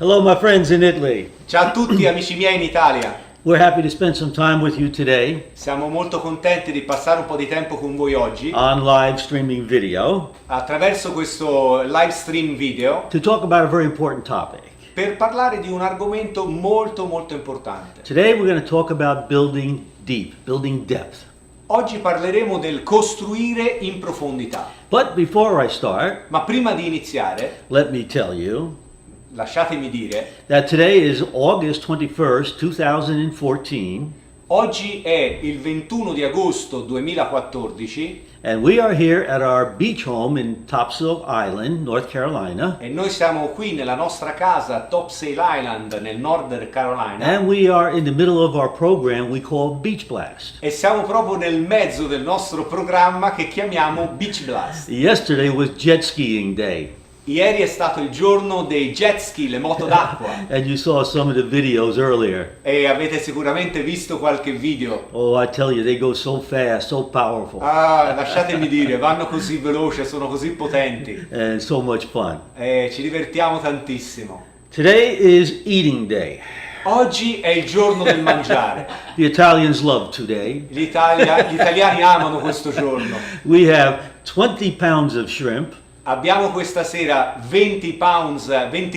Hello, my friends in Italy. Ciao a tutti amici miei in Italia. We're happy to spend some time with you today Siamo molto contenti di passare un po' di tempo con voi oggi on live streaming video attraverso questo live stream video to talk about a very important topic. per parlare di un argomento molto importante. Today we're going to talk about building deep, building depth. Oggi parleremo del costruire in profondità. But before I start, Ma prima di iniziare, let me tell you lasciatemi dire, that today is August 21st, 2014, oggi è il 21 di agosto 2014 and we are here at our beach home in Topsail Island, North Carolina, e noi siamo qui nella nostra casa a Topsail Island nel North Carolina. and we are in the middle of our program we call Beach Blast. E siamo proprio nel mezzo del nostro programma che chiamiamo Beach Blast. Yesterday was jet skiing day. Ieri è stato il giorno dei jet ski, le moto d'acqua, And you saw some of the videos earlier. e avete sicuramente visto qualche video. Oh, I tell you, they go so fast, so powerful, Ah, lasciatemi dire, vanno così veloci, sono così potenti. and so much fun. Ci divertiamo tantissimo. Today is eating day. Oggi è il giorno del mangiare. The Italians love today. Gli italiani amano questo giorno. We have 20 pounds of shrimp Abbiamo questa sera 20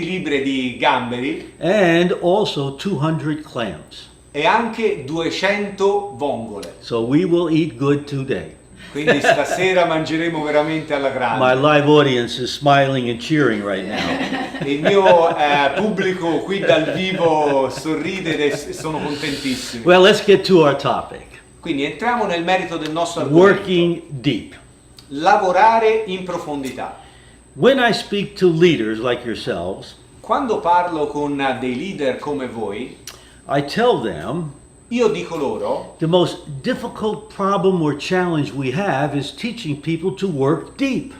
libre di gamberi and also 200 clams. e anche 200 vongole. So we will eat good today. Quindi stasera mangeremo veramente alla My grande. live audience is smiling and cheering right now. Il mio pubblico qui dal vivo sorride e sono contentissimi. Well, let's get to our topic. Quindi entriamo nel merito del nostro argomento. Working deep. Lavorare in profondità. When I speak to leaders like yourselves, Quando parlo con dei leader come voi, I tell them io dico loro, the most difficult problem or challenge we have is teaching people to work deep.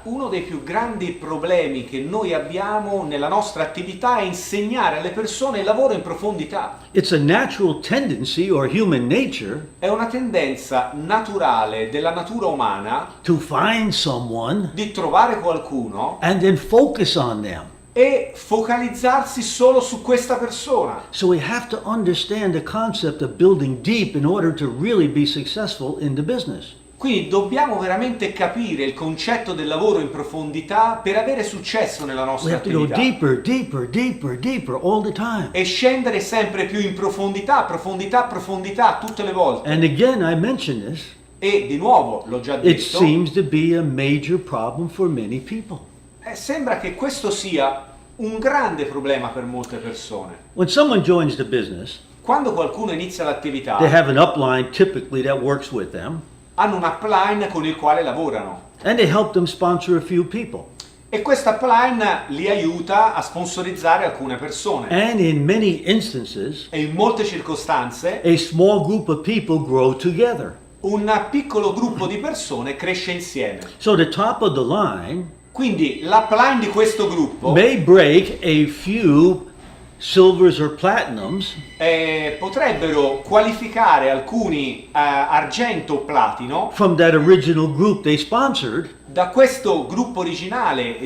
uno dei più grandi problemi che noi abbiamo nella nostra attività è insegnare alle persone il lavoro in profondità. It's a natural tendency or human nature È una tendenza naturale della natura umana to find someone di trovare qualcuno and then focus on them. e focalizzarsi solo su questa persona. So we have to understand the concept of building deep in order to really be successful in the business. Quindi dobbiamo veramente capire il concetto del lavoro in profondità per avere successo nella We nostra have to go attività. deeper all the time. E scendere sempre più in profondità tutte le volte. And again, I mention this. E di nuovo, l'ho già It detto, seems to be a major problem for many people. sembra che questo sia un grande problema per molte persone. When someone joins the business, Quando qualcuno inizia l'attività, they have an upline typically that works with them, hanno un upline con il quale lavorano. and they help them sponsor a few people. E questa upline li aiuta a sponsorizzare alcune persone. And in many instances, E in molte circostanze, a small group of people grow together. un piccolo gruppo di persone cresce insieme. So the top of the line Quindi l'upline di questo gruppo may break a few silvers or platinums, potrebbero qualificare alcuni argento o platino from that original group they sponsored, da questo gruppo originale,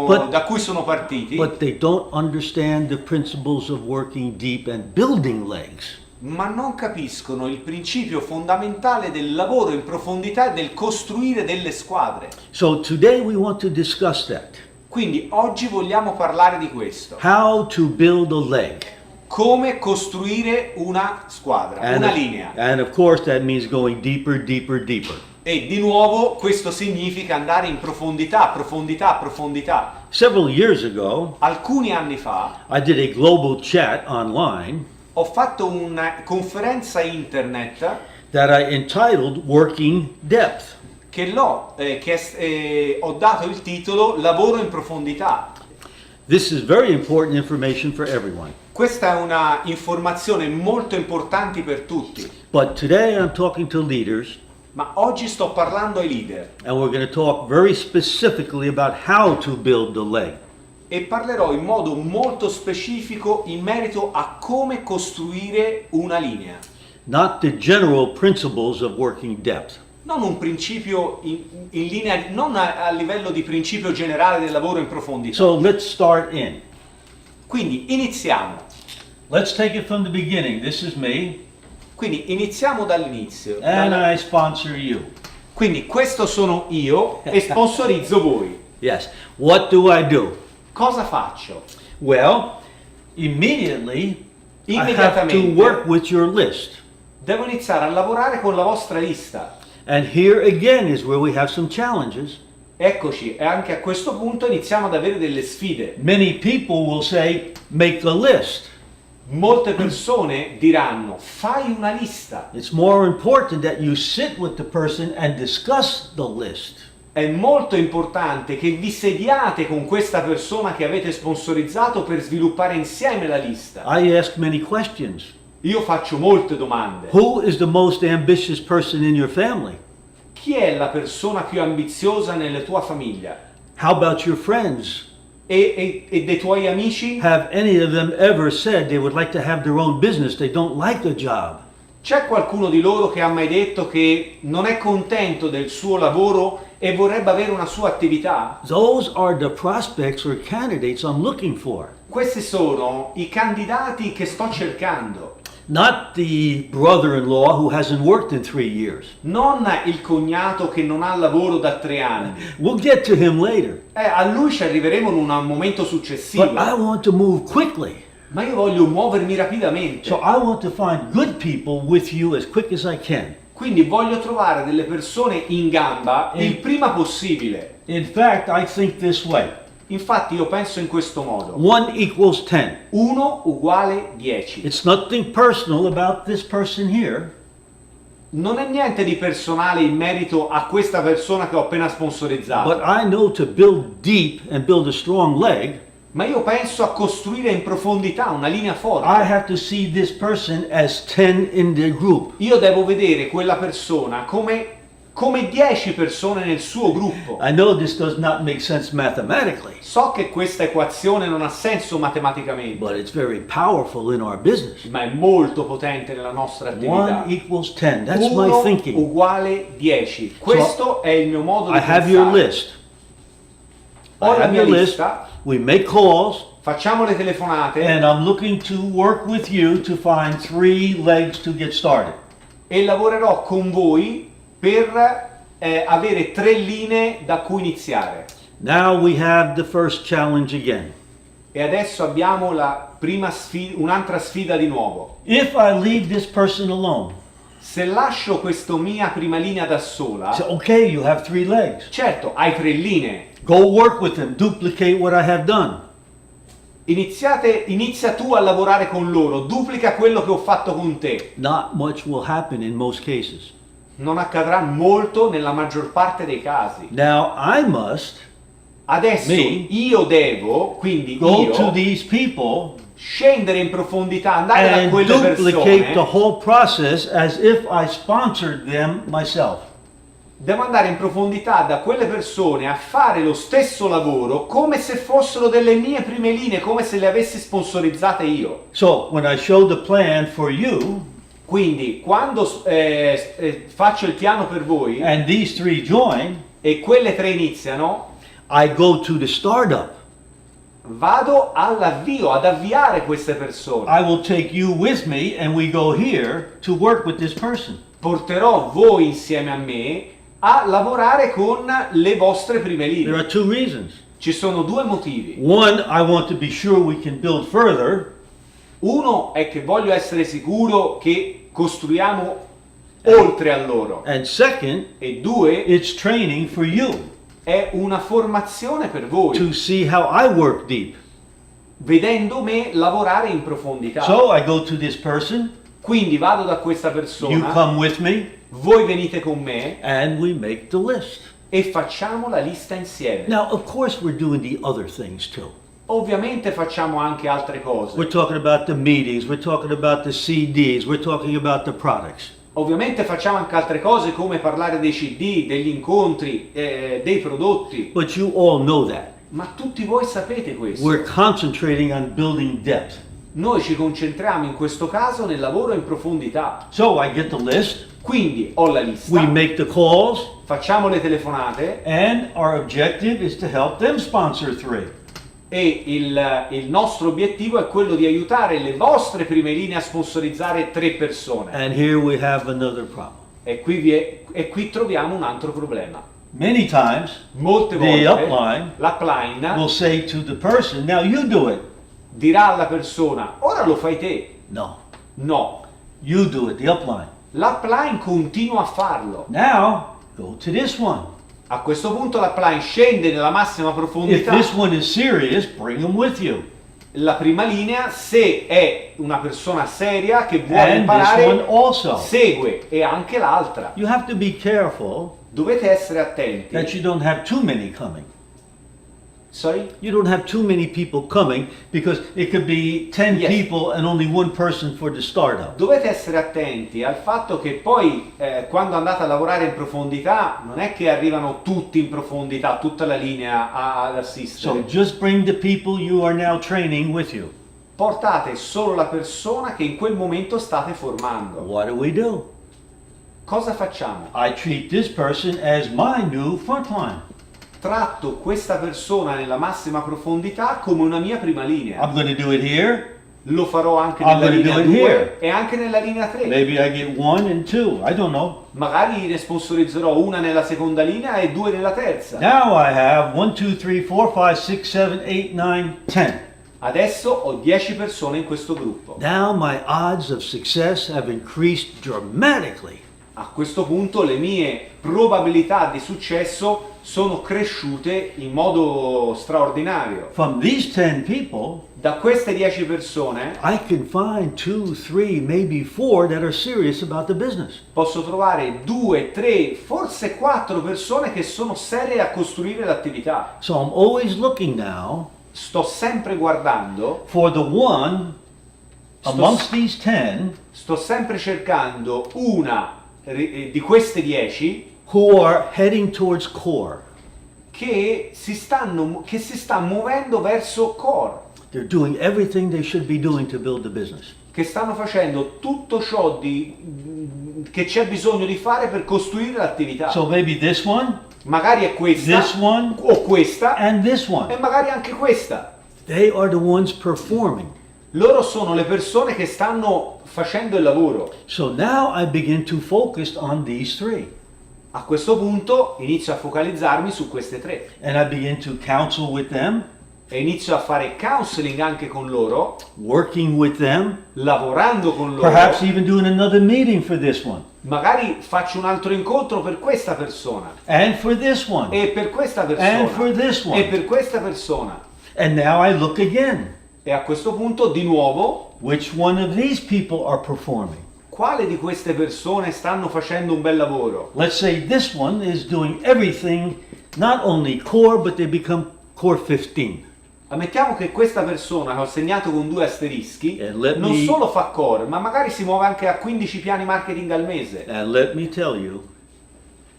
But- da cui sono partiti, but they don't understand the principles of working deep and building legs. ma non capiscono il principio fondamentale del lavoro in profondità e del costruire delle squadre. So today we want to discuss that. Quindi oggi vogliamo parlare di questo. How to build a leg. Come costruire una squadra, una linea. And of course that means going deeper. E di nuovo questo significa andare in profondità. Several years ago, Alcuni anni fa I did a global chat online ho fatto una conferenza internet that I entitled Working Depth. che ho dato il titolo Lavoro in profondità. This is very important information for everyone. Questa è una informazione molto importante per tutti, But today I'm talking to leaders, ma oggi sto parlando ai leader and we're going to talk very specifically about how to build the leg. e parlerò in modo molto specifico in merito a come costruire una linea. Not the general principles of working depth. non un principio in linea, non a livello di principio generale del lavoro in profondità. So let's start in. Quindi iniziamo. Let's take it from the beginning. This is me, Quindi iniziamo dall'inizio. and I sponsor you. Quindi questo sono io e sponsorizzo voi. Yes. What do I do? Cosa faccio? Well, immediately I have to Immediatamente work with your list. devo iniziare a lavorare con la vostra lista. And here again is where we have some challenges. Eccoci, e anche a questo punto iniziamo ad avere delle sfide. Many people will say, make the list. Molte persone diranno, fai una lista. It's more important that you sit with the person and discuss the list. È molto importante che vi sediate con questa persona che avete sponsorizzato per sviluppare insieme la lista. I ask many questions. Io faccio molte domande. Who is the most ambitious person in your family? Chi è la persona più ambiziosa nella tua famiglia? How about your friends? E dei tuoi amici? Have any of them ever said they would like to have their own business? They don't like a job. C'è qualcuno di loro che ha mai detto che non è contento del suo lavoro e vorrebbe avere una sua attività? Those are the prospects or candidates I'm looking for. Questi sono i candidati che sto cercando. Not the brother-in-law who hasn't worked in 3 years. Non il cognato che non ha lavoro da 3 anni. We'll get to him later. A lui ci arriveremo in un momento successivo. But I want to move quickly. Ma io voglio muovermi rapidamente. So I want to find good people with you as quick as I can. Quindi voglio trovare delle persone in gamba il prima possibile. In fact, I think this way. Infatti io penso in questo modo. 1 equals 10. 1 uguale 10. It's nothing personal about this person here. Non è niente di personale in merito a questa persona che ho appena sponsorizzato. But I know to build deep and build a strong leg, Ma io penso a costruire in profondità una linea forte. I have to see this person as 10 in the group. Io devo vedere quella persona come 10 persone nel suo gruppo. I know this does not make sense mathematically, So che questa equazione non ha senso matematicamente, but it's very powerful in our business. ma è molto potente nella nostra 1 attività. equals 10. That's my 1 thinking. uguale 10. Questo è il mio modo di I have your pensare. list. Ho I la have mia your list. lista, We make calls, facciamo le telefonate and I'm looking to work with you to find 3 legs to get started. e lavorerò con voi per avere 3 linee da cui iniziare. Now we have the first challenge again. E adesso abbiamo la prima un'altra sfida di nuovo. If I leave this person alone, Se lascio questa mia prima linea da sola, so okay, you have 3 legs. certo, hai 3 linee. Go work with them, duplicate what I have done. Inizia tu a lavorare con loro, duplica quello che ho fatto con te. Not much will happen in most cases. Non accadrà molto nella maggior parte dei casi. Now I must Adesso Me? io devo, quindi go to io, these people scendere in profondità, andare da and quelle duplicate the persone. whole process as if I sponsored them myself. Devo andare in profondità da quelle persone a fare lo stesso lavoro come se fossero delle mie prime linee, come se le avessi sponsorizzate io. So when I show the plan for you Quindi quando faccio il piano per voi and these 3 join, e quelle 3 iniziano, I go to the startup. vado all'avvio, ad avviare queste persone. I will take you with me and we go here to work with this person. Porterò voi insieme a me a lavorare con le vostre prime There linee. are 2 reasons. Ci sono 2 motivi. One, I want to be sure we can build further. Uno è che voglio essere sicuro che costruiamo oltre a loro. And second, E 2, it's training for you è una formazione per voi, to see how I work deep. vedendo me lavorare in profondità. So I go to this person, Quindi vado da questa you persona, come with me, voi venite con me and we make the list. e facciamo la lista insieme. Now, of course, we're doing the other things too. Ovviamente facciamo anche altre cose. We're talking about the meetings, we're talking about the CDs, we're talking about the products. Ovviamente facciamo anche altre cose come parlare dei CD, degli incontri, dei prodotti. But you all know that. Ma tutti voi sapete questo. We're concentrating on building depth. Noi ci concentriamo in questo caso nel lavoro in profondità. So I get the list, Quindi ho la lista, we make the calls, facciamo le telefonate and our objective is to help them sponsor 3. e il nostro obiettivo è quello di aiutare le vostre prime linee a sponsorizzare 3 persone. And here we have another problem. E qui troviamo un altro problema. Many times, Molte the volte upline l'upline will say to the person, now you do it. dirà alla persona, ora lo fai te. No, No, you do it, the upline. l'upline continua a farlo. Now, go to this one. A questo punto l'upline scende nella massima If profondità. this one is serious, bring them with you. La prima linea, se è una persona seria che vuole And this one imparare, also. segue, e anche l'altra. You have to be careful Dovete essere attenti. that you don't have too many coming. Sorry? You don't have too many people coming because it could be 10 Yes. people and only one person for the startup. Dovete essere attenti al fatto che poi quando andate a lavorare in profondità non è che arrivano tutti in profondità, tutta la linea ad So assistere. just bring the people you are now training with you. Portate solo la persona che in quel momento state formando. What do? Cosa facciamo? I treat this person as my new frontline. Tratto questa persona nella massima profondità come una mia prima linea. I'm going to do it here. Lo farò anche I'm nella gonna linea do it 2 here. e anche nella linea 3. Maybe I get 1 and 2. I don't know. Magari ne sponsorizzerò una nella seconda linea e 2 nella terza. Now I have 1, 2, 3, 4, 5, 6, 7, 8, 9, 10. Adesso ho 10 persone in questo gruppo. Now my odds of success have increased dramatically. A questo punto le mie probabilità di successo sono cresciute in modo straordinario. From these 10 people, Da queste 10 persone I can find 2, 3, maybe 4 that are serious about the business. posso trovare 2, 3, forse 4 persone che sono serie a costruire l'attività. So I'm always looking now Sto sempre guardando, for the one amongst these 10 sto sempre cercando una di queste 10 who are heading towards core. che si sta muovendo verso core, They're doing everything they should be doing to build the business. che stanno facendo tutto ciò che c'è bisogno di fare per costruire l'attività. So maybe this one, Magari è questa this one, o questa and this e one. magari anche questa. They are the ones performing. Loro sono le persone che stanno facendo il lavoro. So now I begin to focus on these 3. A questo punto inizio a focalizzarmi su queste 3 And I begin to counsel with them, e inizio a fare counseling anche con loro, working with them, lavorando con loro. perhaps even doing another meeting for this one, Magari faccio un altro incontro per questa persona and for this one, e per questa and for persona this e one. per questa persona. And now I look again. E a questo punto di nuovo, Which one of these people are performing? quale di queste persone stanno facendo un bel lavoro? Let's say this one is doing everything, not only core, but they become core 15. Ammettiamo che questa persona che ho segnato con 2 asterischi And let non me- solo fa core, ma magari si muove anche a 15 piani marketing al mese. And let me tell you,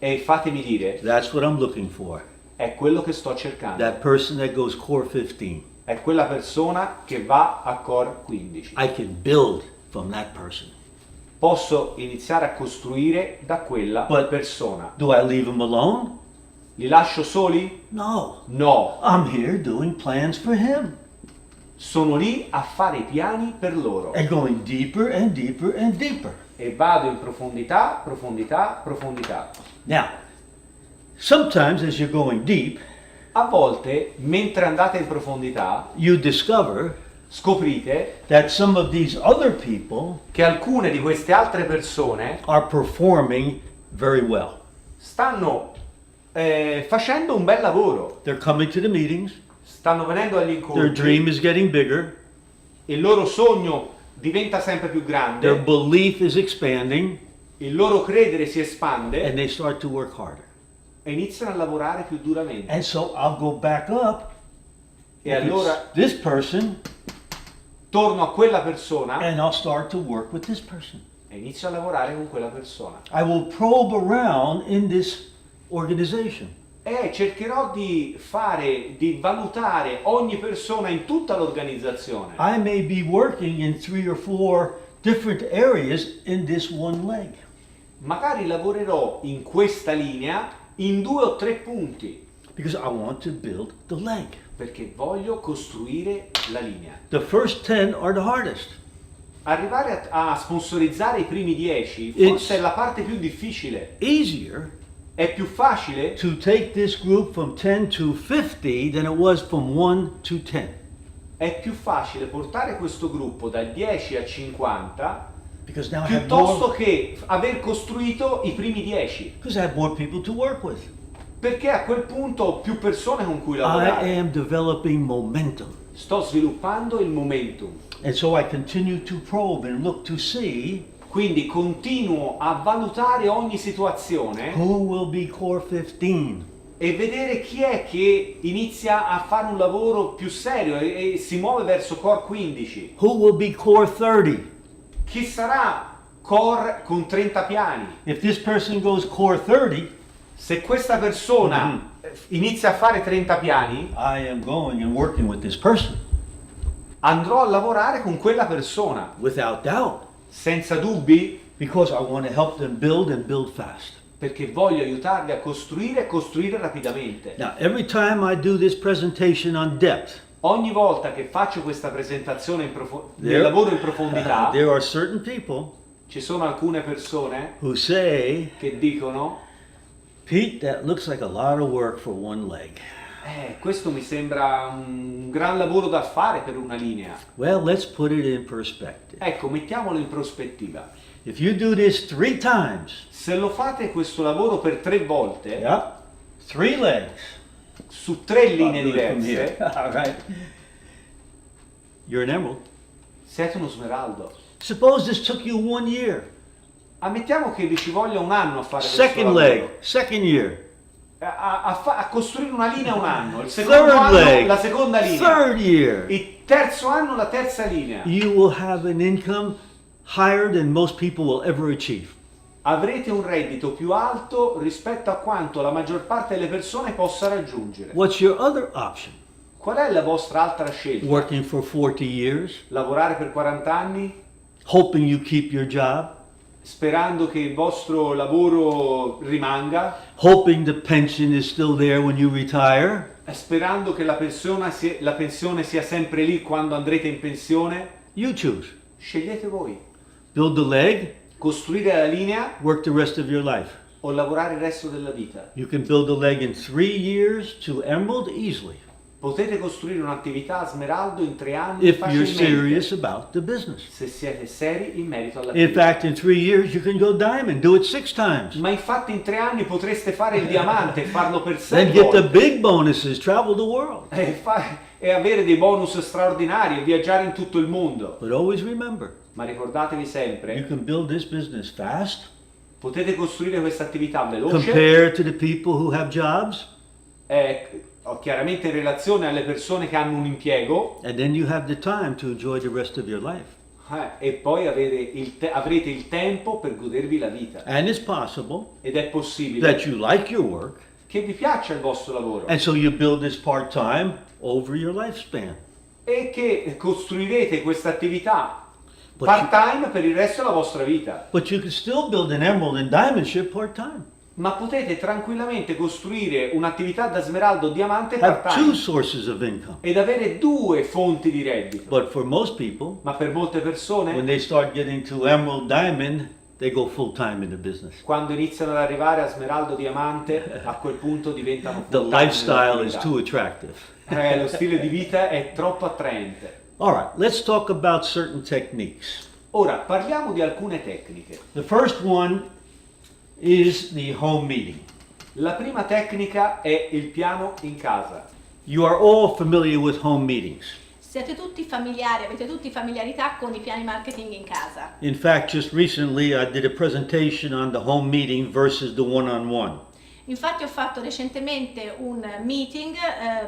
E fatemi dire, that's what I'm looking for. è quello che sto cercando. That person that goes core 15. È quella persona che va a core 15. I can build from that person. Posso iniziare a costruire da quella But- persona. Do I leave them alone? Li lascio soli? No. No, I'm here doing plans for him sono lì a fare i piani per loro. and going deeper and deeper and deeper. E vado in profondità, profondità, profondità. Now, sometimes as you're going deep, A volte, mentre andate in profondità, you discover scoprite that some of these other people che alcune di queste altre persone are performing very well. stanno facendo un bel lavoro, They're coming to the meetings, stanno venendo agli their incontri, dream is getting bigger, il loro sogno diventa sempre più their grande, belief is expanding, il loro credere si espande and they start to work harder. e iniziano a lavorare più duramente. And so I'll go back up, E if it's allora this person, torno a quella persona and I'll start to work with this person. e inizio a lavorare con quella persona. I will probe around in this organization. cercherò di valutare ogni persona in tutta l'organizzazione. I may be working in 3 or 4 different areas in this one leg. Magari lavorerò in questa linea in 2 o 3 punti, Because I want to build the leg. perché voglio costruire la linea. The first 10 are the hardest. Arrivare a sponsorizzare i primi 10 It's- forse è la parte più difficile. Easier È più facile to take this group from 10 to 50 than it was from 1 to 10. È più facile portare questo gruppo da 10 a 50 Because now I have piuttosto more, che aver costruito i primi 10, because I have more people to work with. perché a quel punto ho più persone con cui I lavorare. am developing momentum. Sto sviluppando il momentum, And so I continue to probe and look to see quindi continuo a valutare ogni situazione who will be core 15. e vedere chi è che inizia a fare un lavoro più serio e si muove verso core 15. Who will be core 30? Chi sarà core con 30 piani? If this person goes core 30, Se questa persona inizia a fare 30 piani, I am going and working with this person, andrò a lavorare con quella persona, without doubt, senza dubbi, because I want to help them build and build fast. perché voglio aiutarli a costruire e costruire rapidamente. Now, every time I do this presentation on depth, Ogni volta che faccio questa presentazione del there, lavoro in profondità, there are certain people ci sono alcune persone who say, che dicono Pete, that looks like a lot of work for one leg. questo mi sembra un gran lavoro da fare per una linea. Well, let's put it in perspective. Ecco, mettiamolo in prospettiva. If you do this 3 times, Se lo fate questo lavoro per 3 volte, yeah, 3 legs. su 3 I'll linee do it from here. diverse, All right. You're an emerald. siete uno smeraldo. Suppose this took you 1 year. Ammettiamo che vi ci voglia un anno a fare questo Second lavoro. leg, second year. A costruire una linea un anno, il secondo Third anno leg, la seconda linea, third year. il terzo anno la terza linea. You will have an income higher than most people will ever achieve. Avrete un reddito più alto rispetto a quanto la maggior parte delle persone possa raggiungere. What's your other option? Qual è la vostra altra scelta? Working for 40 years, Lavorare per 40 anni hoping you keep your job, sperando che il vostro lavoro rimanga, hoping the pension is still there when you retire, sperando che la pensione sia sempre lì quando andrete in pensione? you choose. Scegliete voi. Build the leg, Costruire la linea work the rest of your life. o lavorare il resto della vita. You can build the leg in 3 years to emerald easily Potete costruire un'attività a smeraldo in 3 anni if you're facilmente, serious about the business. se siete seri in merito In all'attività. fact, in 3 years you can go diamond, do it 6 times. Ma infatti in 3 anni potreste fare il diamante e farlo per Then 6 get the volte big bonuses, travel the world. e avere dei bonus straordinari e viaggiare in tutto il mondo. But always remember, Ma ricordatevi you sempre, can build this business fast potete costruire questa attività veloce, compared to the people who have jobs, chiaramente in relazione alle persone che hanno un impiego, and then you have the time to enjoy the rest of your life. e poi avrete il tempo per godervi la vita. And it's possible Ed è possibile that you like your work, che vi piaccia il vostro lavoro and so you build this part-time over your lifespan. e che costruirete questa attività But part-time per il resto della vostra vita. But you can still build an emerald and diamond ship part-time. Ma potete tranquillamente costruire un'attività da smeraldo o diamante Have 2 part-time sources of income. ed avere 2 fonti di reddito. But for most people, Ma per molte when persone, they start getting to emerald diamond, they go full-time in the business. quando iniziano ad arrivare a smeraldo diamante, a quel punto diventano The full-time lifestyle is nell'attività. too attractive. Lo stile di vita è troppo attraente. All right, let's talk about certain techniques. Ora, parliamo di alcune tecniche. The first one is the home meeting. La prima tecnica è il piano in casa. You are all familiar with home meetings. Siete tutti familiari, avete tutti familiarità con i piani marketing in casa. In fact, just recently I did a presentation on the home meeting versus the one-on-one. Infatti ho fatto recentemente un meeting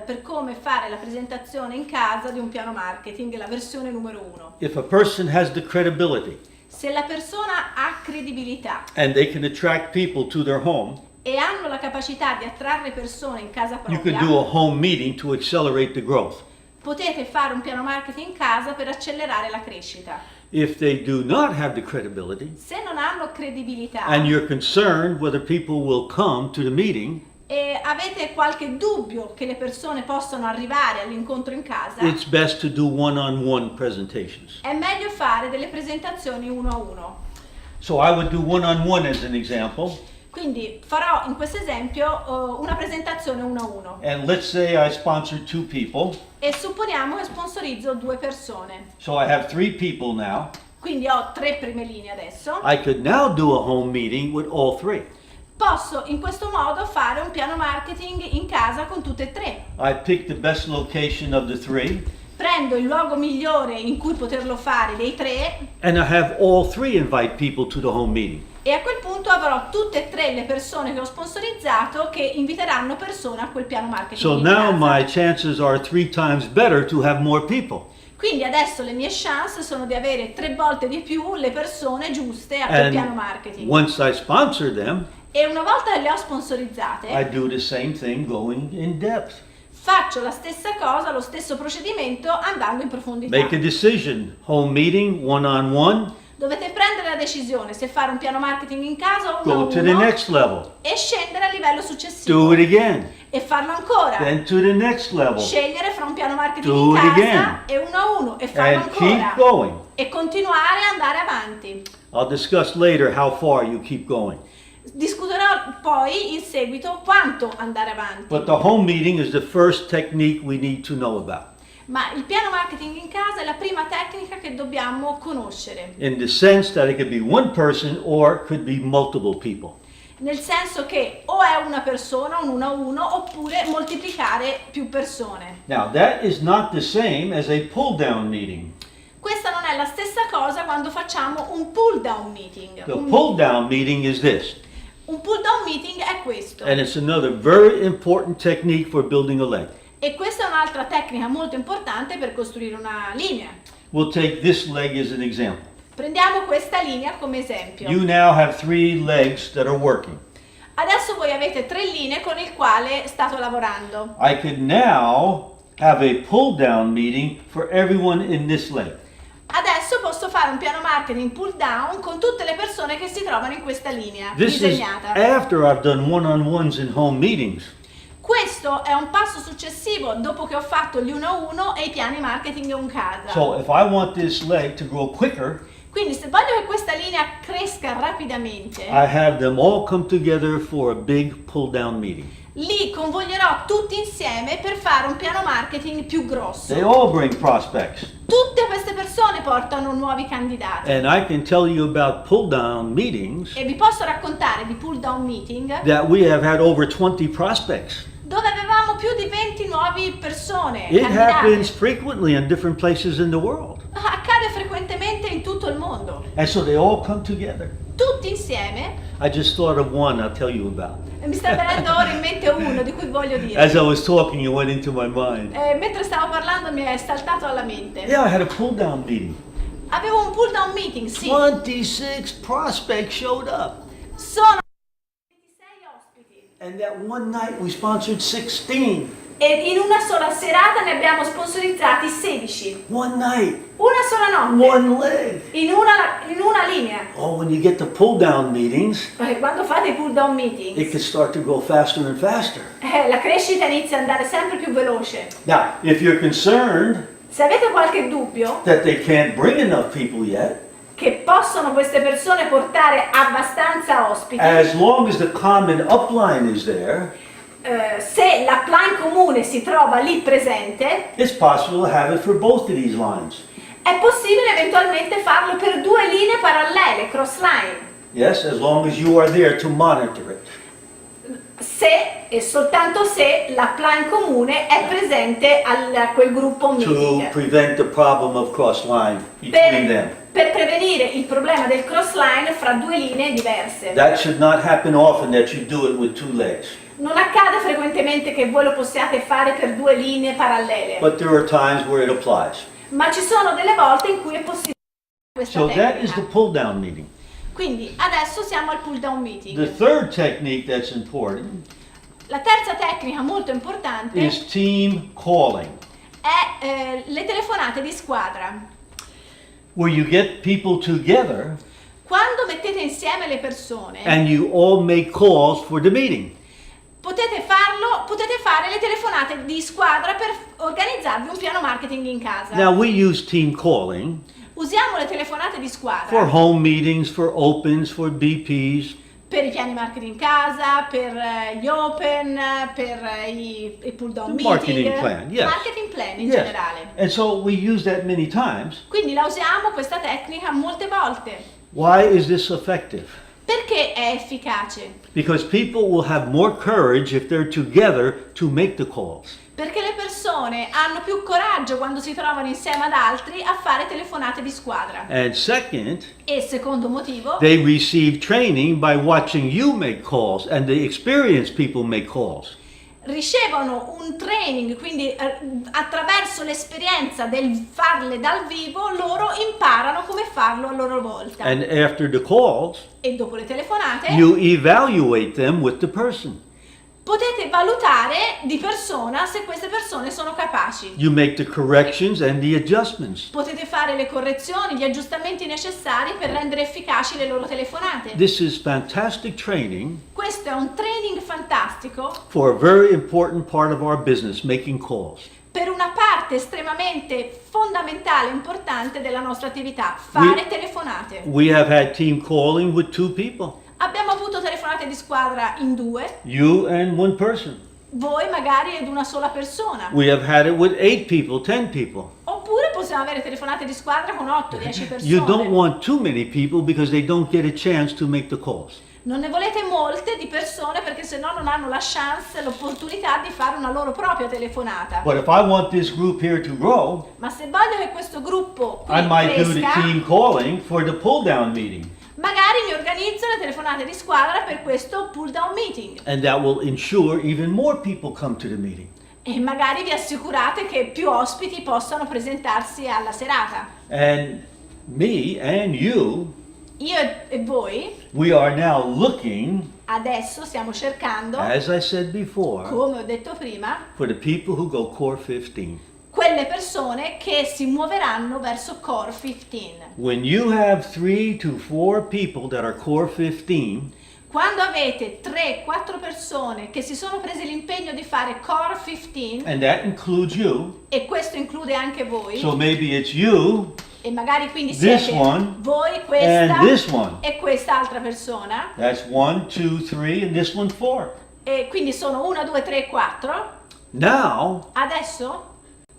per come fare la presentazione in casa di un piano marketing, la versione numero 1. If a person has the credibility Se la persona ha credibilità and they can attract people to their home, e hanno la capacità di attrarre persone in casa You propria, could do a home meeting to accelerate the growth. potete fare un piano marketing in casa per accelerare la crescita. If they do not have the credibility, Se non hanno credibilità and you're concerned whether people will come to the meeting, e avete qualche dubbio che le persone possano arrivare all'incontro in casa, it's best to do one-on-one presentations. è meglio fare delle presentazioni uno a uno. So I would do one-on-one as an example, Quindi farò in questo esempio una presentazione uno a uno and let's say I sponsor 2 people. e supponiamo che sponsorizzo 2 persone. So I have 3 people now. Quindi ho 3 prime linee adesso. I could now do a home meeting with all 3. Posso in questo modo fare un piano marketing in casa con tutte e 3. I pick the best location of the 3, Prendo il luogo migliore in cui poterlo fare dei 3 and I have all 3 invite people to the home meeting. e a quel punto avrò tutte e 3 le persone che ho sponsorizzato che inviteranno persone a quel piano marketing So in now casa. my chances are 3 times better to have more people. Quindi adesso le mie chance sono di avere 3 volte di più le persone giuste a quel piano And marketing. once I sponsor them, E una volta che le ho sponsorizzate, I do the same thing going in depth. faccio la stessa cosa, lo stesso procedimento andando in profondità. Make a decision. Home meeting, one-on-one, Dovete prendere la decisione se fare un piano marketing in casa o uno go a to the uno next level. e scendere a livello successivo Do it again. e farlo ancora. Then to the next level. Scegliere fra un piano marketing Do in it casa again. e uno a uno e farlo And keep ancora. going. E continuare a andare avanti. I'll discuss later how far you keep going. Discuterò poi in seguito quanto andare avanti. But the home meeting is the first technique we need to know about. Ma il piano marketing in casa è la prima tecnica che dobbiamo conoscere, In the sense that it could be one person or it could be multiple people. nel senso che o è una persona, un uno a uno, oppure moltiplicare più persone. Now that is not the same as a pull down meeting. Questa non è la stessa cosa quando facciamo un pull down meeting. The pull down meeting is this. Un pull down meeting è questo. And it's another very important technique for building a leg. E questa è un'altra tecnica molto importante per costruire una linea. We'll take this leg as an example. Prendiamo questa linea come esempio. You now have 3 legs that are working. Adesso voi avete 3 linee con il quale state lavorando. I could now have a pull down meeting for everyone in this leg. Adesso posso fare un piano marketing pull down con tutte le persone che si trovano in questa linea This is disegnata. after I've done one-on-ones in home meetings. Questo è un passo successivo dopo che ho fatto gli uno a uno e i piani marketing in casa. So if I want this leg to grow quicker, Quindi se voglio che questa linea cresca rapidamente, I have them all come together for a big pull down meeting. li convoglierò tutti insieme per fare un piano marketing più grosso. They all bring prospects. Tutte queste persone portano nuovi candidati. And I can tell you about pull down meetings E vi posso raccontare di pull down meeting that we have had over 20 prospects. dove avevamo più di 20 nuove persone It candidate. happens frequently in different places in the world. Accade frequentemente in tutto il mondo. And so they all come together. Tutti insieme. I just thought of one I'll tell you about. E mi sta venendo ora in mente uno di cui voglio dire. As I was talking, it went into my mind. Mentre stavo parlando mi è saltato alla mente. Yeah, I had a pull down meeting. Avevo un pull down meeting, sì. 26 prospects showed up. Sono 26 ospiti. And that one night we sponsored 16. E in una sola serata ne abbiamo sponsorizzati 16. One night, Una sola notte. one leg. In una linea. Oh, when you get the pull down meetings, Perché quando fate i pull down it meetings, can start to go faster and faster. la crescita inizia ad andare sempre più veloce. Now, if you're concerned Se avete qualche dubbio that they can't bring enough people yet, che possono queste persone portare abbastanza ospiti, as long as the common upline is there, se l'upline comune si trova lì presente, it's possible to have it for both of these lines. è possibile eventualmente farlo per 2 linee parallele, cross line, Yes, as long as you are there to monitor it. se e soltanto se l'upline comune è presente a quel gruppo To meeting. prevent the problem of cross line between them. Per prevenire il problema del cross line fra 2 linee diverse. That should not happen often that you do it with 2 legs. Non accade frequentemente che voi lo possiate fare per 2 linee parallele, But there are times where it applies. ma ci sono delle volte in cui è possibile questa So that is the tecnica. pull down meeting. Quindi adesso siamo al pull down meeting. The third technique that's important La terza tecnica molto importante is team calling, è le telefonate di squadra. where you get people together Quando mettete insieme le persone, and you all make calls for the meeting. potete fare le telefonate di squadra per organizzarvi un piano marketing in casa. Now we use team calling Usiamo le telefonate di squadra for home meetings, for opens, for BPs, per i piani marketing in casa, per gli open, per i pull down The meeting, marketing plan, yes. marketing plan in Yes. generale. And so we use that many times. Quindi la usiamo questa tecnica molte volte. Why is this effective? Perché è efficace? Because people will have more courage if they're together to make the calls. Perché le persone hanno più coraggio quando si trovano insieme ad altri a fare telefonate di squadra. And second, E secondo motivo, they receive training by watching you make calls and the experienced people make calls. ricevono un training, quindi attraverso l'esperienza del farle dal vivo, loro imparano come farlo a loro volta. And after the calls, E dopo le telefonate you evaluate them with the person. potete valutare di persona se queste persone sono capaci. You make the corrections and the adjustments. Potete fare le correzioni, gli aggiustamenti necessari per rendere efficaci le loro telefonate. This is fantastic training Questo è un training fantastico for a very important part of our business, making calls. per una parte estremamente fondamentale e importante della nostra attività, fare telefonate. We have had team calling with 2 people, Abbiamo avuto telefonate di squadra in 2, you and 1 person. voi magari ed una sola persona. We have had it with 8 people, 10 people. Oppure possiamo avere telefonate di squadra con 8-10 persone. You don't want too many people because they don't get a chance to make the calls. Non ne volete molte di persone perché se no non hanno la chance, l'opportunità di fare una loro propria telefonata. But if I want this group here to grow, Ma se voglio che questo gruppo qui I might do the cresca, team calling for the pull down meeting. magari mi organizzo le telefonate di squadra per questo pull down meeting. And that will ensure even more people come to the meeting. E magari vi assicurate che più ospiti possano presentarsi alla serata. And me and you, Io e voi we are now looking, adesso stiamo cercando, as I said before, come ho detto prima, for the people who go core 15. quelle persone che si muoveranno verso Core 15. When you have 3 to 4 people that are core 15, Quando avete 3-4 persone che si sono prese l'impegno di fare Core 15, and that includes you, e questo include anche voi, so maybe it's you e magari quindi this siete one voi, questa and this one. e quest'altra persona, That's 1, 2, 3, and this one 4. e quindi sono 1, 2, 3, 4. Now, Adesso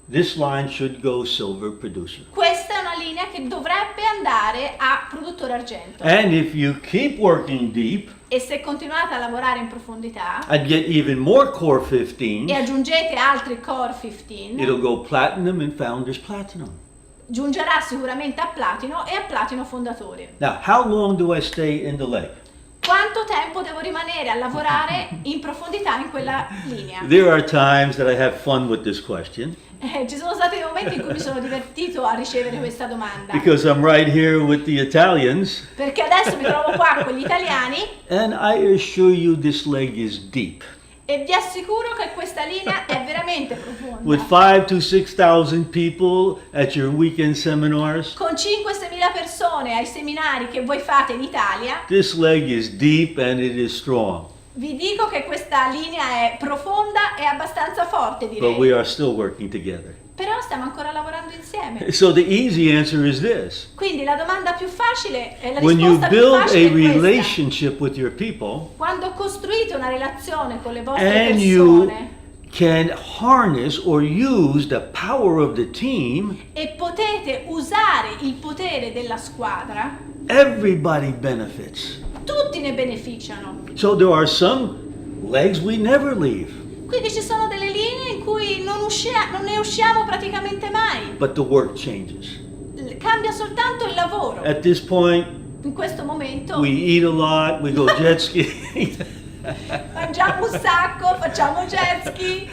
this line should go silver producer. questa è una linea che dovrebbe andare a produttore argento. And if you keep working deep E se continuate a lavorare in profondità and get even more core e 15, aggiungete altri Core 15, it'll go platinum and founders platinum. giungerà sicuramente a platino e a platino fondatore. Now, how long do I stay in the lake? Quanto tempo devo rimanere a lavorare in profondità in quella linea? There are times that I have fun with this question Ci sono stati dei momenti in cui mi sono divertito a ricevere questa domanda, because I'm right here with the Italians, perché adesso mi trovo qua con gli italiani and I assure you this lake is deep. e vi assicuro che questa linea è veramente profonda. With 5,000 to 6,000 people at your weekend seminars, Con 5-6 mila persone ai seminari che voi fate in Italia, this lake is deep and it is strong. vi dico che questa linea è profonda e abbastanza forte, But we direi. are still working together. Però stiamo ancora lavorando insieme. So the easy answer is this. Quindi la domanda più facile è la When you risposta più build facile a è questa. relationship with your people Quando costruite una relazione con le vostre and you persone can harness or use the power of the team, e potete usare il potere della squadra, everybody benefits. tutti ne beneficiano. So there are some legs we never leave, Quindi ci sono delle linee in cui non ne usciamo praticamente mai. but the work changes. Cambia soltanto il lavoro. At this point, In questo momento we eat a lot, we go jet skiing. mangiamo un sacco, facciamo jet ski.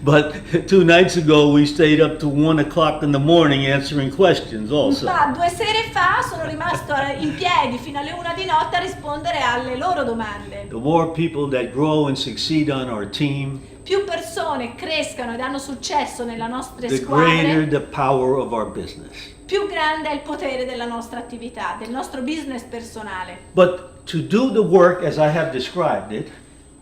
But 2 nights ago we stayed up to 1 o'clock in the morning answering questions also. Ma 2 sere fa sono rimasto in piedi fino alle 1 di notte a rispondere alle loro domande. The more people that grow and succeed on our team, Più persone crescano ed hanno successo nelle nostre the greater squadre, the power of our business. più grande è il potere della nostra attività, del nostro business personale. But to do the work as I have described it,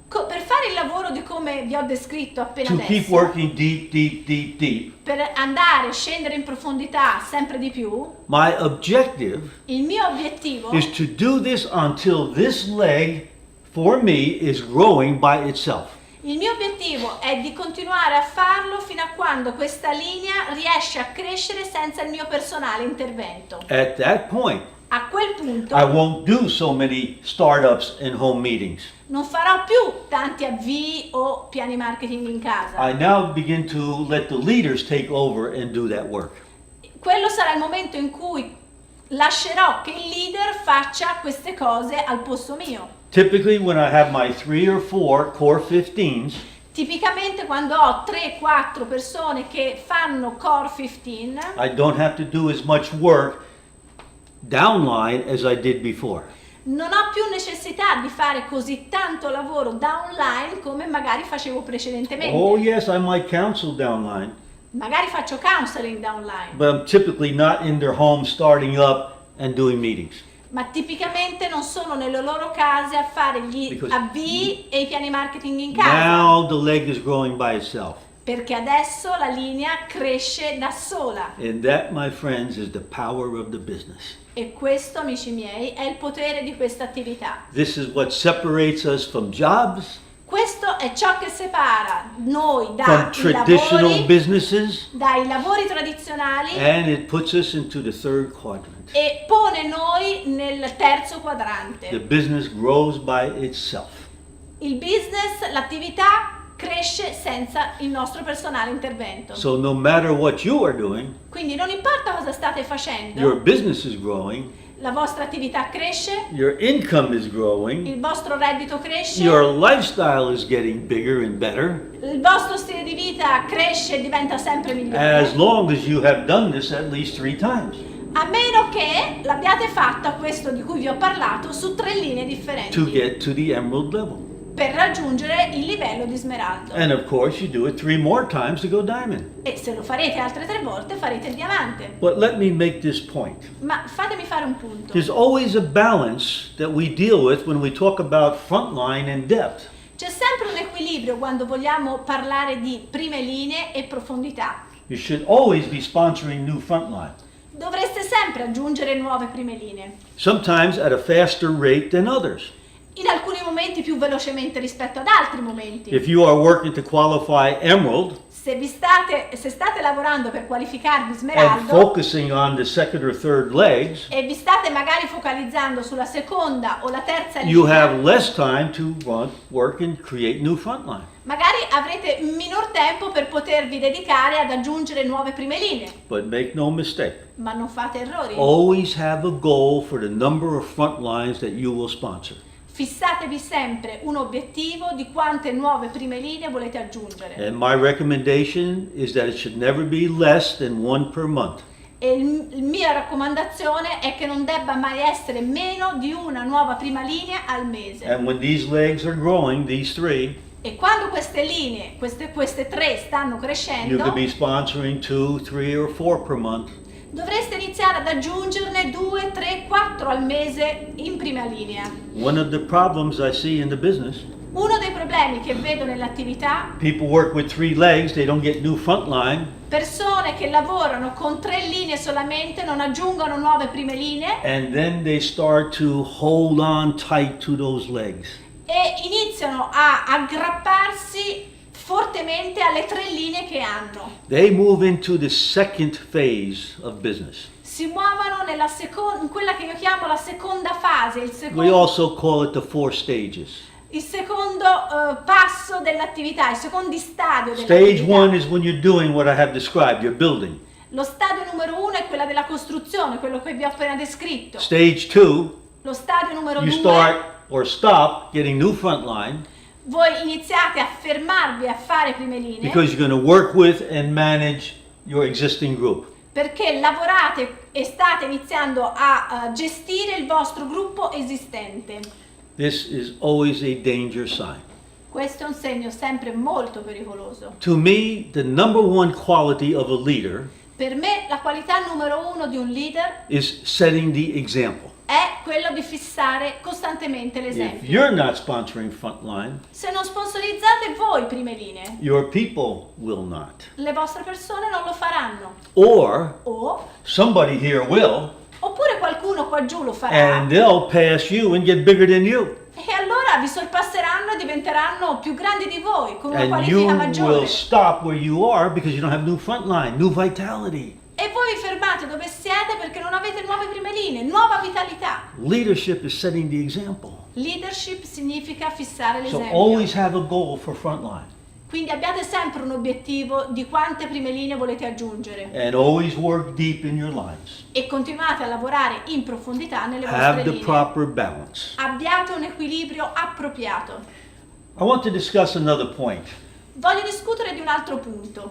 Per fare il lavoro di come vi ho descritto appena to keep adesso, working deep, deep, deep, deep, per andare, scendere in profondità sempre di più, my objective il mio obiettivo is to do this until this leg for me is growing by itself. Il mio obiettivo è di continuare a farlo fino a quando questa linea riesce a crescere senza il mio personale intervento. At that point, A quel punto I won't do so many startups and home meetings. non farò più tanti avvii o piani marketing in casa. I now begin to let the leaders take over and do that work. Quello sarà il momento in cui lascerò che il leader faccia queste cose al posto mio. Typically, when I have my 3 or 4 core 15s, Tipicamente quando ho 3-4 persone che fanno Core 15, I don't have to do as much work downline as I did before. non ho più necessità di fare così tanto lavoro downline come magari facevo precedentemente. Oh yes, I might counsel downline, Magari faccio counseling downline, but I'm typically not in their home starting up and doing meetings. ma tipicamente non sono nelle loro case a fare gli Because avvii e i piani marketing in casa, Now the leg is growing by itself. perché adesso la linea cresce da sola. And that, my friends, is the power of the business. E questo, amici miei, è il potere di questa attività. This is what separates us from jobs, Questo è ciò che separa noi from traditional businesses, dai lavori tradizionali and it puts us into the third quadrant. e pone noi nel terzo The quadrante. business grows by itself. Il business, l'attività cresce senza il nostro personale intervento. So no matter what you are doing, Quindi non importa cosa state facendo, your business is growing, la vostra attività cresce, your income is growing, il vostro reddito cresce, your lifestyle is getting bigger and better, il vostro stile di vita cresce e diventa sempre as migliore. long as you have done this at least 3 times A meno che l'abbiate fatto, questo di cui vi ho parlato, su 3 linee to differenti get to the emerald level. per raggiungere il livello di smeraldo. And of course, you do it 3 more times to go diamond. E se lo farete altre 3 volte farete il diamante. But let me make this point. Ma fatemi fare un punto. There's always a balance that we deal with when we talk about frontline and depth. C'è sempre un equilibrio quando vogliamo parlare di prime linee e profondità. You should always be sponsoring new frontline, Dovreste sempre aggiungere nuove prime linee, sometimes at a faster rate than others. in alcuni momenti più velocemente rispetto ad altri momenti. If you are working to qualify emerald Se state lavorando per qualificarvi and smeraldo focusing on the second or third legs, e vi state magari focalizzando sulla seconda o la terza you have linea, less time to work and create new frontline. magari avrete minor tempo per potervi dedicare ad aggiungere nuove prime linee. But make no mistake, Ma non fate errori. always have a goal for the number of front lines that you will sponsor. Fissatevi sempre un obiettivo di quante nuove prime linee volete aggiungere. And my recommendation is that it should never be less than 1 per month. E la mia raccomandazione è che non debba mai essere meno di una nuova prima linea al mese. And when these legs are growing, these 3, E quando queste linee, queste 3 stanno you crescendo, could be sponsoring 2, 3, or 4 per month. dovreste iniziare ad aggiungerne 2, 3, 4 al mese in prima linea. One of the problems I see in the business, Uno dei problemi che vedo nell'attività, people work with 3 legs, they don't get new front line, persone che lavorano con 3 linee solamente, non aggiungono nuove prime linee and then they start to hold on tight to those legs. e iniziano a aggrapparsi fortemente alle 3 linee che hanno. They move into the second phase of business. Si muovono in quella che io chiamo la seconda fase, il We secondo, also call it the 4 stages. passo dell'attività, i secondi stadio Stage 1 dell'attività. is when you're doing what I have described, you're building. Lo stadio numero 1 è quella della costruzione, quello che vi ho appena descritto. Stage 2, Lo stadio numero you 2, start or stop getting new front line, voi iniziate a fermarvi a fare prime linee because you're going to work with and manage your existing group. perché lavorate e state iniziando a gestire il vostro gruppo esistente. This is always a danger sign. Questo è un segno sempre molto pericoloso. To me, the number one quality of a leader Per me la qualità numero uno di un leader is setting the example. è quello di fissare costantemente If l'esempio. you're not sponsoring Frontline, Se non sponsorizzate voi prime linee, your people will not. le vostre persone non lo faranno. Or Oppure somebody here will, qualcuno qua giù lo farà. and they'll pass you and get bigger than you. E allora vi sorpasseranno e diventeranno più grandi di voi, con una And you qualifica maggiore. will stop where you are because you don't have new Frontline, new vitality. E voi vi fermate dove siete perché non avete nuove prime linee, nuova vitalità. Leadership is setting the example. Leadership significa fissare So l'esempio. always have a goal for Frontline. Quindi abbiate sempre un obiettivo di quante prime linee volete aggiungere. And always work deep in your lines. E continuate a lavorare in profondità nelle Have vostre the linee. proper balance. Abbiate un equilibrio appropriato. I want to discuss another point. Voglio discutere di un altro punto.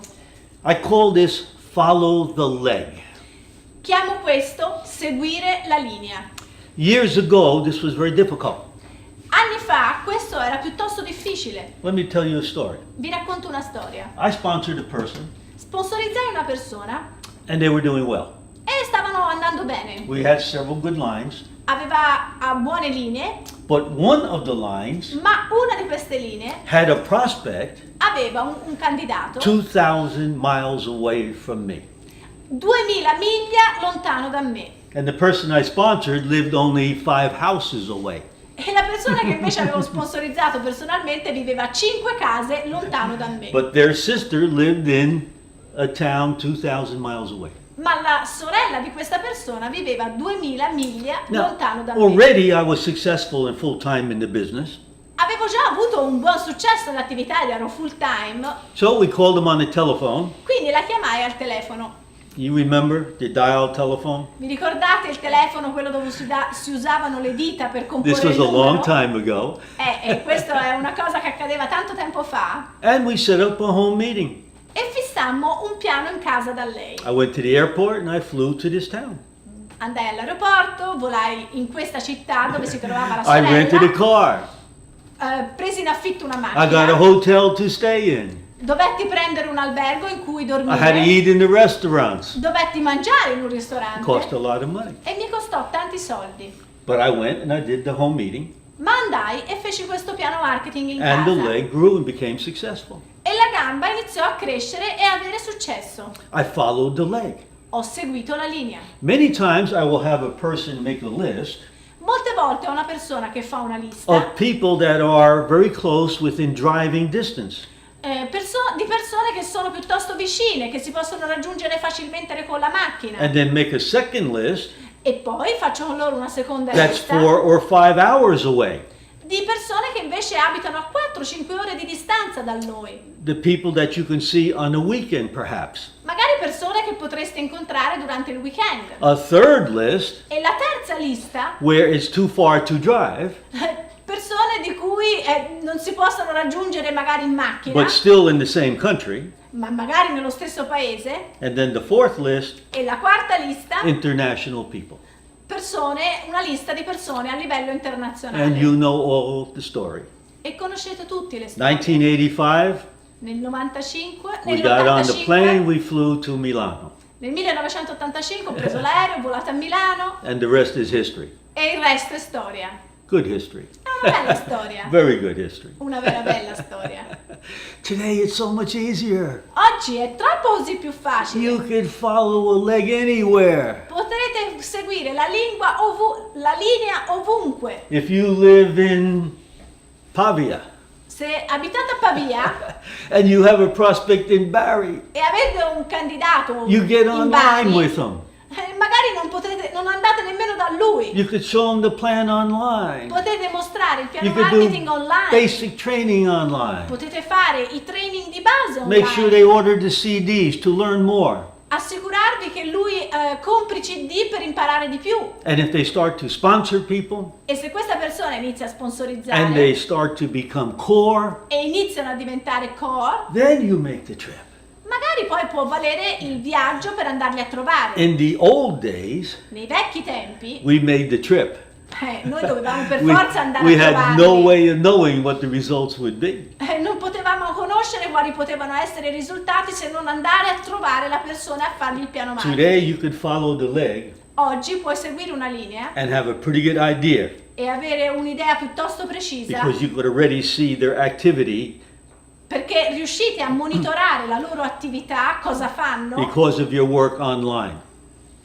I call this follow the leg. Chiamo questo seguire la linea. Years ago, this was very difficult. Anni fa questo era piuttosto difficile. Let me tell you a story. Vi racconto una storia. I sponsored a person Sponsorizzai una persona and they were doing well. e stavano andando bene. We had several good lines, Aveva buone linee, but one of the lines ma una di queste linee had a prospect aveva un candidato 2,000 miles away from me. 2000 miglia lontano da me. And the person I sponsored lived only 5 houses away. E la persona che invece avevo sponsorizzato personalmente viveva 5 case lontano da me. But their sister lived in a town 2,000 miles away. Ma la sorella di questa persona viveva 2000 miglia lontano da me. Already I was successful and full time in the business. Avevo già avuto un buon successo nell'attività ed ero full time, So we called them on the telephone. quindi la chiamai al telefono. You remember the dial telephone? Vi ricordate il telefono, quello dove si usavano le dita per comporre This was il a numero? long time ago. Questa è una cosa che accadeva tanto tempo fa. And we set up a home meeting. E fissammo un piano in casa da lei. I went to the airport and I flew to this town. Andai all'aeroporto, volai in questa città dove si trovava la I rented a sorella, car. presi in affitto una I got a macchina, hotel to stay in. dovetti prendere un albergo in cui I had to dormire, eat in the restaurants. dovetti mangiare in un It ristorante cost a lot of money. e mi costò tanti soldi. But I went and I did the home meeting Ma andai e feci questo piano marketing in and the casa leg grew and became successful. e la gamba iniziò a crescere e a avere successo. I followed the leg. Ho seguito la linea. Many times I will have a person make a list Molte volte ho una persona che fa una lista of people that are very close within driving distance. di persone che sono piuttosto vicine, che si possono raggiungere facilmente con la macchina. And then make a second list E poi faccio con loro una seconda that's lista 4 or 5 hours away. di persone che invece abitano a 4-5 ore di distanza da noi. The people that you can see on a weekend perhaps. Magari persone che potreste incontrare durante il weekend. A third list E la terza lista, where it's too far to drive, persone di cui non si possono raggiungere magari in macchina, but still in the same country. ma magari nello stesso paese. And then the fourth list, E la quarta lista, international people. una lista di persone a livello internazionale. And you know all the story. E conoscete tutti le storie. 1985, Nel 95, we got on the plane, nell'85, we flew to Milano. nel 1985 ho preso l'aereo, ho volato a Milano And the rest is history. e il resto è storia. Good history. È una bella storia. Very good history. Una vera bella storia. Today it's so much easier. Oggi è troppo così più facile. You can follow a leg anywhere. Potrete seguire la linea ovunque. If you live in Pavia Se abitate a Pavia and you have a prospect in Bari, e avete un candidato you get in online Bari, with them. magari non andate nemmeno da lui. You could show them the plan online. Potete mostrare il piano You could marketing do online. basic training online. Potete fare i training di base online. Make sure they order the CDs to learn more. Assicurarvi che lui compri CD per imparare di più. And if they start to sponsor people E se questa persona inizia a and sponsorizzare they start to become core, e iniziano a diventare core, then you make the trip. magari poi può valere il viaggio per andarli a trovare. In the old days, Nei vecchi tempi, we made the trip. noi dovevamo per We, forza andare we a had trovarli. no way of knowing what the results would be. Non potevamo conoscere quali potevano essere i risultati se non andare a trovare la persona e a fargli il piano Today, marketing. you could follow the leg Oggi puoi seguire una linea and have a pretty good idea e avere un'idea piuttosto precisa, because you could already see their activity perché riuscite a monitorare la loro attività, cosa fanno, because of your work online.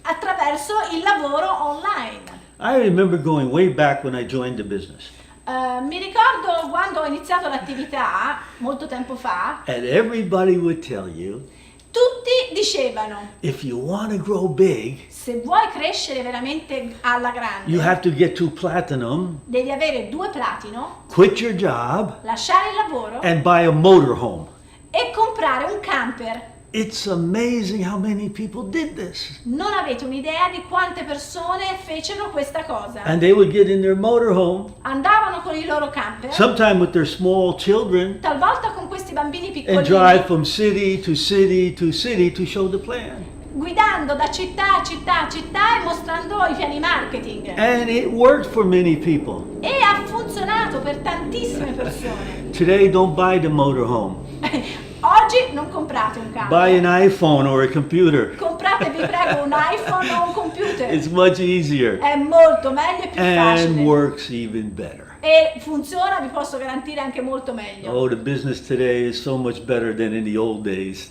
attraverso il lavoro online. I remember going way back when I joined the business, Mi ricordo quando ho iniziato l'attività, molto tempo fa, and everybody would tell you, tutti dicevano: if you want to grow big, se vuoi crescere veramente alla you grande, have to get to platinum, devi avere 2 platino, quit your job, lasciare il lavoro and buy a motorhome. e comprare un camper. It's amazing how many people did this. Non avete un'idea di quante persone fecero questa cosa. And they would get in their motorhome, Andavano con i loro camper, sometime with their small children, talvolta con questi bambini and piccolini, drive from city to city to city to show the plan. guidando da città a città a città e mostrando i piani marketing. And it worked for many people. E ha funzionato per tantissime persone. Today, don't buy the motorhome. Oggi non comprate un camper. Buy an iPhone or a computer. Comprate, vi prego, un iPhone o un computer. It's much easier È molto meglio e più and facile. works even better. E funziona, vi posso garantire, anche molto meglio. Oh, the business today is so much better than in the old days.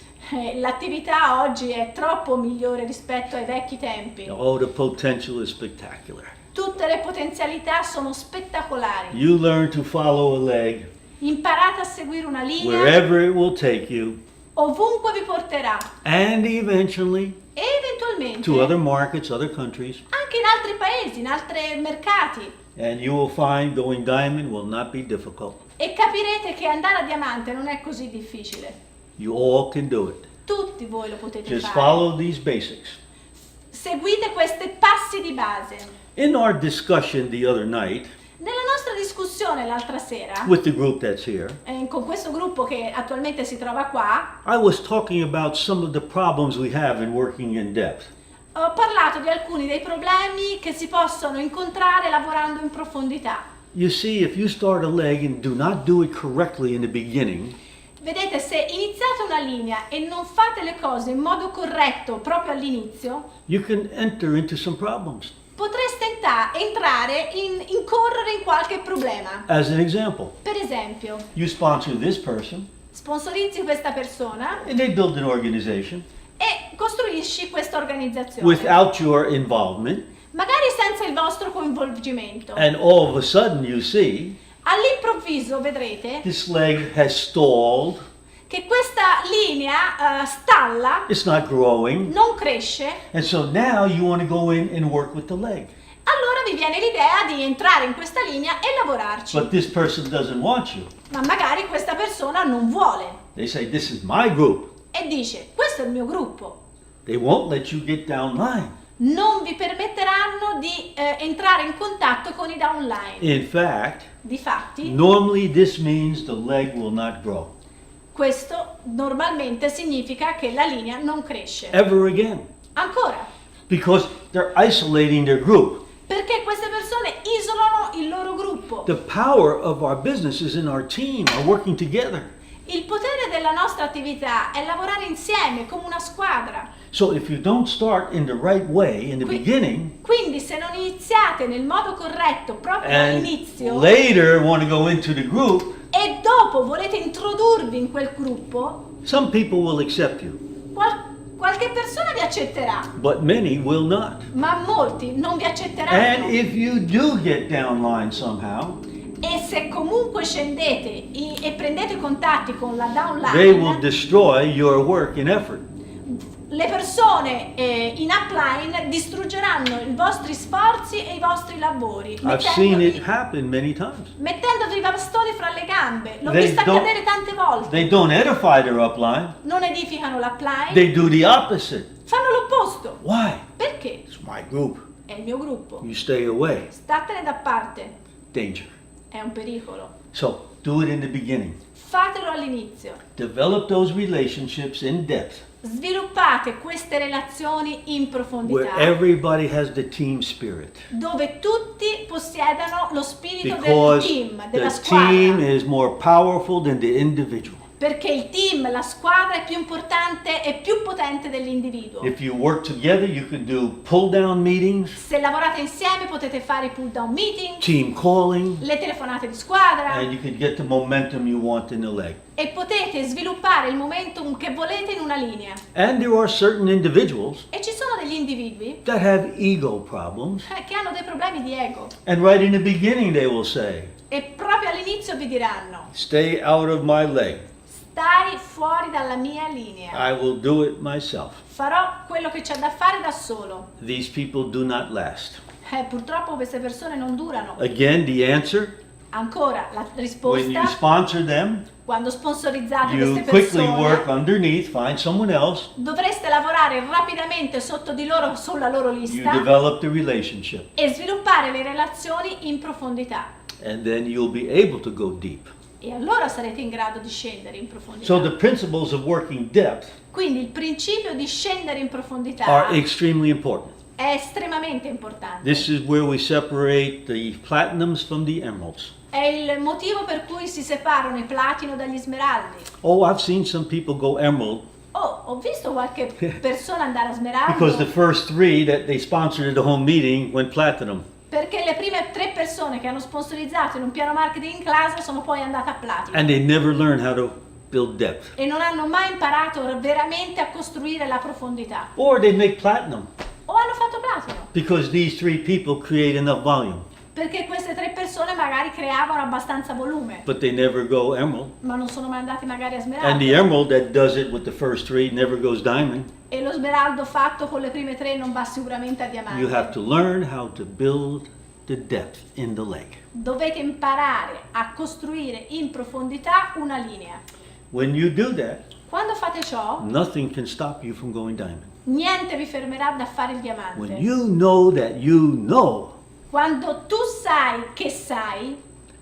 L'attività oggi è troppo migliore rispetto ai vecchi tempi. Oh, the potential is spectacular. Tutte le potenzialità sono spettacolari. You learn to follow a leg Imparate a seguire una linea wherever it will take you, ovunque vi porterà and eventually e eventualmente to other markets, other countries, anche in altri paesi, in altri mercati. and you will find going diamond will not be difficult. E capirete che andare a diamante non è così difficile. You all can do it. Tutti voi lo potete Just fare. follow these basics. Seguite questi passi di base. In our discussion the other night Nella nostra discussione l'altra sera, with the group that's here, con questo gruppo che attualmente si trova qua, I was talking about some of the problems we have in working in depth. ho parlato di alcuni dei problemi che si possono incontrare lavorando in profondità. You see, if you start a leg and do not do it correctly in the beginning, Vedete, se iniziate una linea e non fate le cose in modo corretto proprio all'inizio, you can enter into some problems. potreste entrare incorrere in qualche problema. As an example, Per esempio, you sponsor this person sponsorizzi questa persona and they build an organization e costruisci questa organizzazione, without your involvement, magari senza il vostro coinvolgimento. and all of a sudden you see All'improvviso vedrete this leg has stalled, che questa linea stalla, it's not growing, non cresce. and so now you want to go in and work with the leg. Allora vi viene l'idea di entrare in questa linea e lavorarci. But this person doesn't want you. Ma magari questa persona non vuole They say, this is my group. e dice: questo è il mio gruppo. They won't let you get down line. Non vi permetteranno di entrare in contatto con i downline. In fact, Difatti, normally this means the leg will not grow questo normalmente significa che la linea non cresce. ever again Ancora, because they're isolating their group. perché queste persone isolano il loro gruppo. The power of our business is in our team, our working together. Il potere della nostra attività è lavorare insieme come una squadra. So if you don't start in the right way in the beginning Quindi se non iniziate nel modo corretto proprio and all'inizio later want to go into the group, e dopo volete introdurvi in quel gruppo, some people will accept you, qualche persona vi accetterà, but many will not. ma molti non vi accetteranno. And if you do get downline somehow, E se comunque scendete e prendete contatti con la they will downline, destroy your work and effort. le persone in upline distruggeranno i vostri sforzi e i vostri lavori, I've seen it happen many times. mettendovi i bastoni fra le gambe. L'ho They vista don't- accadere tante volte. They don't edify their upline. Non edificano l'upline, They do the opposite. fanno l'opposto. Why? my group. È il mio gruppo. You stay away. Statene da parte. Danger. È un pericolo. So do it in the beginning. Fatelo all'inizio. Develop those relationships in depth Sviluppate queste relazioni in where profondità, everybody has the team spirit. dove tutti possiedano lo spirito del Because team, della the team squadra. is more powerful than the individual. Perché il team, la squadra è più importante e più potente dell'individuo. If you work together, you can do pull-down meetings, Se lavorate insieme potete fare i pull down meeting, team calling, le telefonate di squadra and you can get the momentum you want in the leg. e potete sviluppare il momentum che volete in una linea. And there are certain individuals E ci sono degli individui that have ego problems, che hanno dei problemi di ego and right in the beginning they will say, e proprio all'inizio vi diranno: stay out of my leg. stai fuori dalla mia linea, I will do it myself. farò quello che c'è da fare da solo. These people do not last. Purtroppo queste persone non durano. Again, the answer, Ancora, la when you risposta: sponsor them, quando sponsorizzate you queste quickly work persone underneath, find someone else, dovreste lavorare rapidamente sotto di loro, sulla loro you lista, develop the relationship, e sviluppare le relazioni in profondità. and then you'll be able to go deep. E allora sarete in grado di scendere in profondità. So the principles of working depth Quindi il principio di scendere in profondità are extremely important. è estremamente importante. This is where we separate the platinums from the emeralds. È il motivo per cui si separano i platino dagli smeraldi. Oh, I've seen some people go emerald Oh, ho visto qualche persona andare a because the smeraldo first three that they sponsored at the home meeting went platinum. perché le prime 3 persone che hanno sponsorizzato in un piano marketing in classe sono poi andate a platino And they never learned how to build depth. e non hanno mai imparato veramente a costruire la profondità. Or they make platinum O hanno fatto platino because these three people create enough volume, perché queste 3 persone magari creavano abbastanza volume, but they never go emerald. ma non sono mai andati magari a And the smeraldo. emerald that does it with the first three never goes diamond. E lo smeraldo fatto con le prime 3 non va sicuramente a You have diamante. to learn how to build the depth in the leg. Dovete imparare a costruire in profondità una linea. When you do that, Quando fate ciò, nothing can stop you from going diamond. niente vi fermerà da fare il When diamante. you know that you know Quando tu sai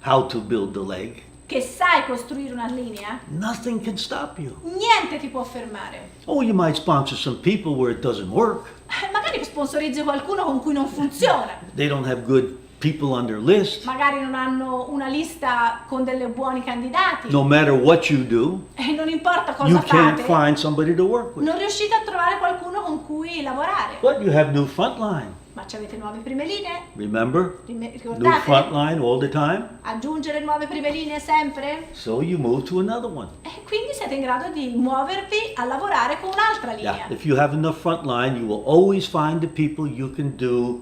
how to build the leg, che sai costruire una linea, nothing can stop you. niente ti può fermare. Oh, you might sponsor some people where it doesn't work. Magari sponsorizzi qualcuno con cui non funziona. They don't have good people on their list. Magari non hanno una lista con delle buoni candidati. No matter what you do, E non importa cosa you can't fate, find somebody to work with. non riuscite a trovare qualcuno con cui lavorare. But you have new frontline. Ma ci avete nuove prime linee? Remember? New Ricordate? frontline all the time. Aggiungere nuove prime linee sempre? So you move to another one. E quindi siete in grado di muovervi a lavorare con un'altra linea. Yeah, if you have enough frontline, you will always find the people you can do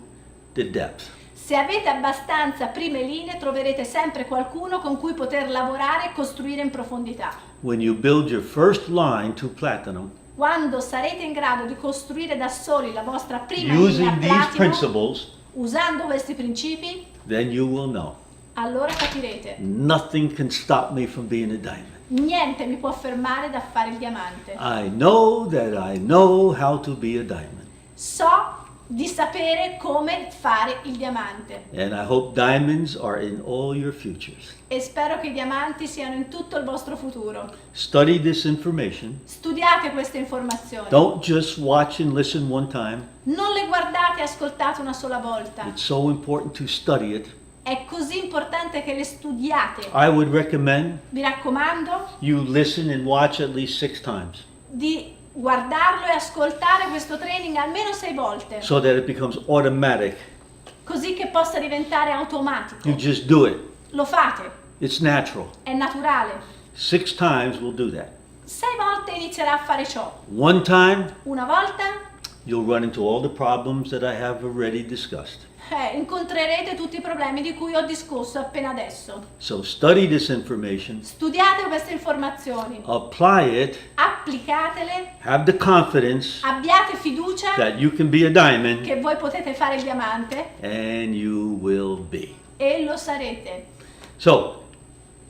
the depth. Se avete abbastanza prime linee, troverete sempre qualcuno con cui poter lavorare e costruire in profondità. When you build your first line to platinum, Quando sarete in grado di costruire da soli la vostra prima using linea these platino, principles, usando questi principi, then you will know. allora capirete. Nothing can stop me from being a diamond. Niente mi può fermare da fare il diamante. I know that I know how to be a diamond. So di sapere come fare il diamante And I hope diamonds are in all your futures. e spero che i diamanti siano in tutto il vostro futuro. Study this information. Studiate queste informazioni. Don't just watch and listen one time. Non le guardate e ascoltate una sola volta. It's so important to study it. È così importante che le studiate. I would recommend Vi raccomando you listen and watch at least 6 times di guardarlo e ascoltare questo training almeno 6 volte, so that it becomes automatic. così che possa diventare automatico. You just do it. Lo fate, It's natural. è naturale. 6 times will do that. 6 volte inizierà a fare ciò. One time, Una volta you'll run into all the problems that I have already discussed. incontrerete tutti i problemi di cui ho discusso appena adesso. So study this information, Studiate queste informazioni, apply it, applicatele, have the confidence abbiate fiducia that you can be a diamond, che voi potete fare il diamante and you will be. e lo sarete. So,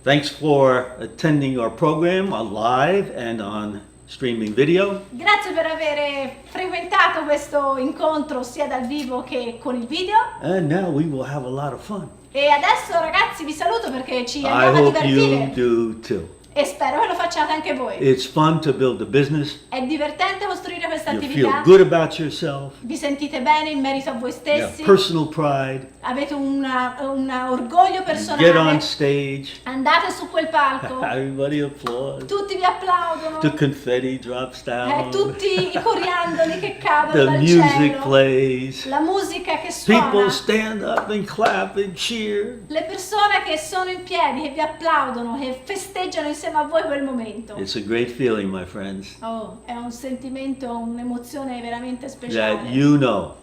thanks for attending our program on live and on streaming video. Grazie per aver frequentato questo incontro sia dal vivo che con il video. And now we will have a lot of fun. E adesso ragazzi vi saluto perché ci I andiamo a hope you divertire do too. e spero che lo facciate anche voi. It's fun to build a business. È divertente costruire questa You feel attività, good about yourself. vi sentite bene in merito a voi You have stessi, personal pride. avete un orgoglio You get on personale, stage. andate su quel palco, Everybody applauds. tutti vi applaudono, The confetti drops down. tutti i coriandoli che cadono The dal music cielo, plays. la musica che People suona, stand up and clap and cheer. le persone che sono in piedi, che vi applaudono, che festeggiano insieme a voi quel momento. It's a great feeling, my friends, Oh, è un sentimento, un'emozione veramente that speciale. you know,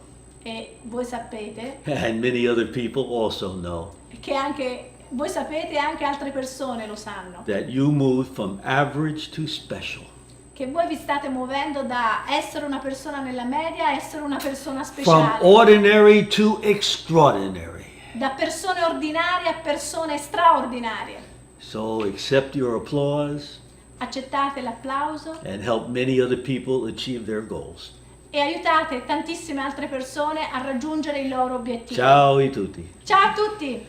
E voi sapete and many other people also know, che anche voi sapete e anche altre persone lo sanno, that you moved from average to special, che voi vi state muovendo da essere una persona nella media a essere una persona from speciale, ordinary to extraordinary. da persone ordinarie a persone straordinarie. So accept your applause Accettate l'applauso and help many other people achieve their goals. e aiutate tantissime altre persone a raggiungere i loro obiettivi. Ciao a tutti. Ciao a tutti!